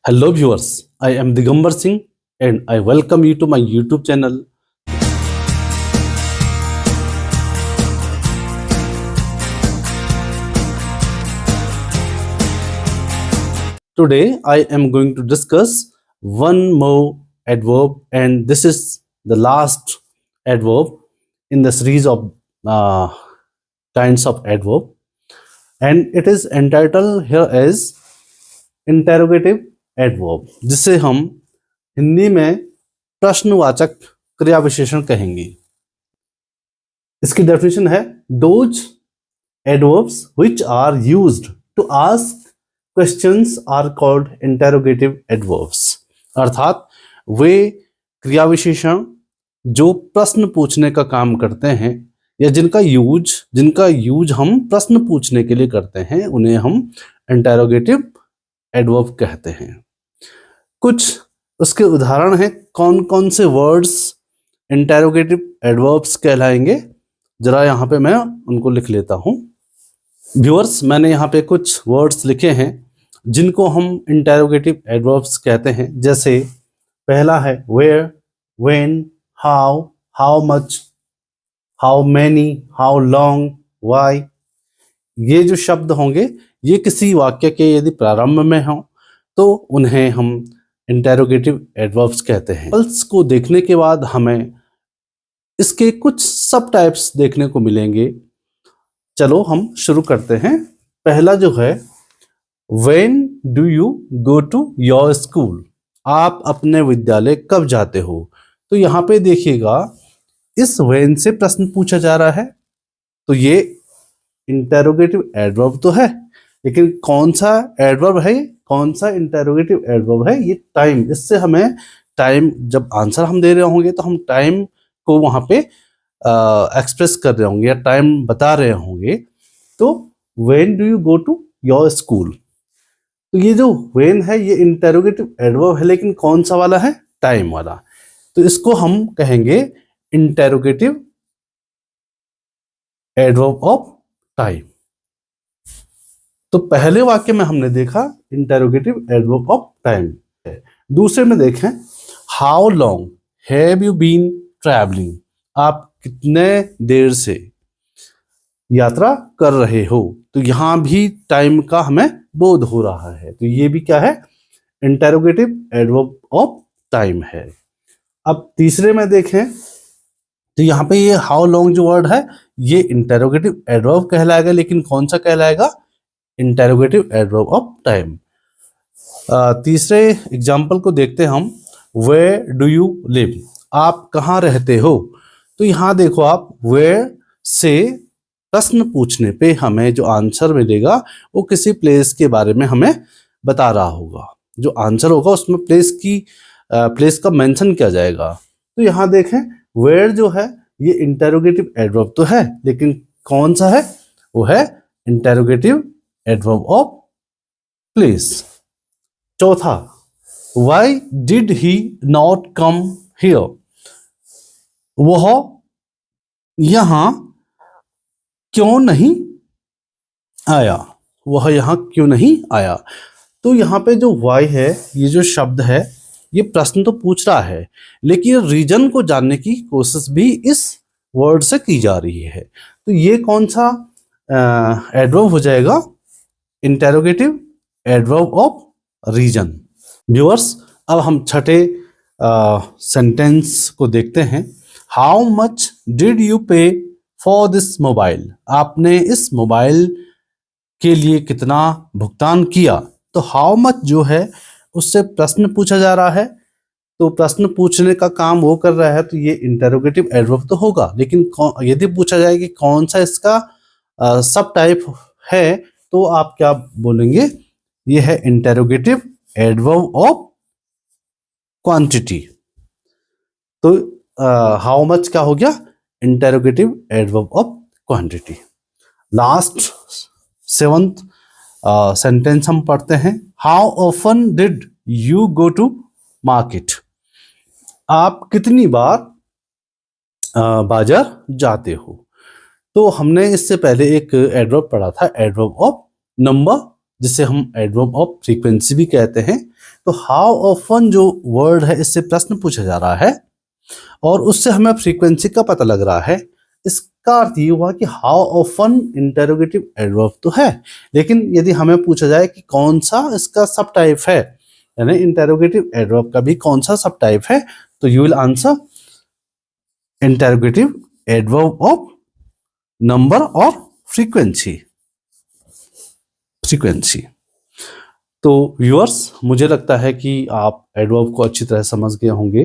Hello viewers, I am Digambar Singh and I welcome you to my YouTube channel. Today I am going to discuss one more adverb, and this is the last adverb in the series of kinds of adverb, and it is entitled here as interrogative adverb, जिसे हम हिंदी में प्रश्नवाचक क्रिया विशेषण कहेंगे। इसकी definition है those adverbs which are used to ask questions are called interrogative adverbs. अर्थात वे क्रिया विशेषण जो प्रश्न पूछने का काम करते हैं या जिनका यूज हम प्रश्न पूछने के लिए करते हैं, उन्हें हम इंटेरोगेटिव एडवर्ब कहते हैं। कुछ उसके उदाहरण हैं, कौन कौन से वर्ड्स इंटेरोगेटिव एडवर्ब्स कहलाएंगे, जरा यहाँ पे मैं उनको लिख लेता हूँ। व्यूअर्स, मैंने यहाँ पे कुछ वर्ड्स लिखे हैं जिनको हम इंटेरोगेटिव एडवर्ब्स कहते हैं। जैसे पहला है where, when, how, how much, how many, how long, why. ये जो शब्द होंगे ये किसी वाक्य के यदि प्रारंभ में हो तो उन्हें हम इंटेरोगेटिव एडवर्ब्स कहते हैं। एग्जाम्पल्स को देखने के बाद हमें इसके कुछ सब टाइप्स देखने को मिलेंगे। चलो हम शुरू करते हैं। पहला जो है, when do you go to your school, आप अपने विद्यालय कब जाते हो। तो यहाँ पे देखिएगा, इस व्हेन से प्रश्न पूछा जा रहा है, तो ये इंटेरोगेटिव एडवर्ब तो है, लेकिन कौन सा एडवर्ब है, कौन सा इंटेरोगेटिव एडवर्ब है, ये टाइम। इससे हमें टाइम, जब आंसर हम दे रहे होंगे तो हम टाइम को वहां पे एक्सप्रेस कर रहे होंगे या टाइम बता रहे होंगे। तो when do you go to your school, तो ये जो व्हेन है ये इंटेरोगेटिव एडवर्ब है, लेकिन कौन सा वाला है, टाइम वाला। तो इसको हम कहेंगे इंटेरोगेटिव एडवर्ब ऑफ टाइम। तो पहले वाक्य में हमने देखा इंटेरोगेटिव एडवर्ब ऑफ टाइम है। दूसरे में देखें, how long have you been travelling, आप कितने देर से यात्रा कर रहे हो। तो यहां भी टाइम का हमें बोध हो रहा है, तो ये भी क्या है, इंटेरोगेटिव एडवर्ब ऑफ टाइम है। अब तीसरे में देखें तो यहाँ पे ये हाउ लॉन्ग जो वर्ड है ये इंटेरोगेटिव एडवर्ब कहलाएगा, लेकिन कौन सा कहलाएगा, इंटेरोगेटिव एडवर्ब ऑफ टाइम। तीसरे एग्जाम्पल को देखते हैं हम, वेयर डू यू लिव, आप कहाँ रहते हो। तो यहाँ देखो आप, वेयर से प्रश्न पूछने पे हमें जो आंसर मिलेगा वो किसी प्लेस के बारे में हमें बता रहा होगा। जो आंसर होगा उसमें प्लेस का मेंशन किया जाएगा। तो यहाँ देखें, वेयर जो है ये इंटेरोगेटिव एडवर्ब तो है, लेकिन कौन सा है, वो है इंटेरोगेटिव एडवर्ब ऑफ प्लेस। चौथा, why did he not come here, वह यहां क्यों नहीं आया, वह यहां क्यों नहीं आया। तो यहाँ पे जो व्हाई है, ये जो शब्द है, ये प्रश्न तो पूछ रहा है, लेकिन रीजन को जानने की कोशिश भी इस वर्ड से की जा रही है। तो ये कौन सा एडवर्ब हो जाएगा, interrogative adverb of reason. Viewers, अब हम छठे सेंटेंस को देखते हैं। How much did you pay for this mobile, आपने इस मोबाइल के लिए कितना भुगतान किया। तो हाउ मच जो है उससे प्रश्न पूछा जा रहा है, तो प्रश्न पूछने का काम वो कर रहा है, तो ये इंटेरोगेटिव एडवर्ब तो होगा। लेकिन यदि पूछा जाए कि कौन सा इसका सब टाइप है, तो आप क्या बोलेंगे, ये है इंटेरोगेटिव एडवर्ब ऑफ क्वांटिटी। तो हाउ मच क्या हो गया, interrogative adverb of quantity. Last seventh sentence हम पढ़ते हैं। How often did you go to market, आप कितनी बार बाजार जाते हो। तो हमने इससे पहले एक एडवर्ब पढ़ा था, एडवर्ब ऑफ नंबर जिसे हम एडवर्ब ऑफ फ्रीक्वेंसी भी कहते हैं। तो हाउ ऑफन जो वर्ड है, इससे प्रश्न पूछा जा रहा है और उससे हमें फ्रीक्वेंसी का पता लग रहा है। इसका अर्थ ये हुआ कि हाउ ऑफन इंटेरोगेटिव एडवर्ब तो है, लेकिन यदि हमें पूछा जाए कि कौन सा इसका सब टाइप है, यानी इंटेरोगेटिव एडवर्ब का भी कौन सा सब टाइप है, तो you will answer interrogative adverb of number और फ्रीक्वेंसी। तो व्यूअर्स, मुझे लगता है कि आप एडवर्ब को अच्छी तरह समझ गए होंगे।